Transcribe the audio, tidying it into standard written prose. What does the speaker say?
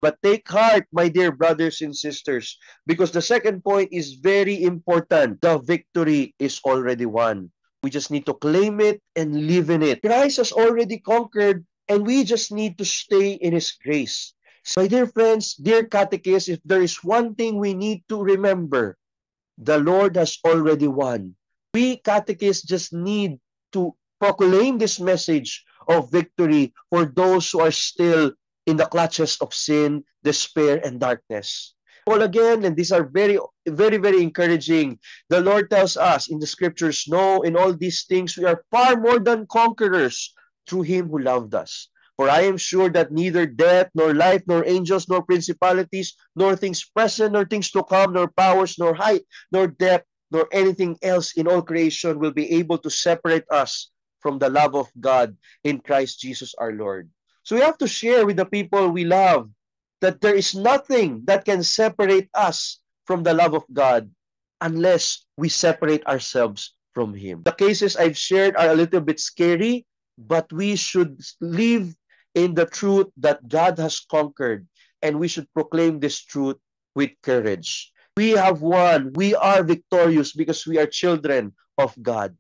But take heart, my dear brothers and sisters, because the second point is very important. The victory is already won. We just need to claim it and live in it. Christ has already conquered, and we just need to stay in His grace. So, my dear friends, dear catechists, if there is one thing we need to remember, the Lord has already won. We catechists just need to proclaim this message of victory for those who are still in the clutches of sin, despair, and darkness. Paul again, and these are very, very, very encouraging. The Lord tells us in the scriptures, no, in all these things we are far more than conquerors through Him who loved us. For I am sure that neither death, nor life, nor angels, nor principalities, nor things present, nor things to come, nor powers, nor height, nor depth, nor anything else in all creation will be able to separate us from the love of God in Christ Jesus our Lord. So we have to share with the people we love that there is nothing that can separate us from the love of God unless we separate ourselves from Him. The cases I've shared are a little bit scary, but we should live in the truth that God has conquered, and we should proclaim this truth with courage. We have won. We are victorious because we are children of God.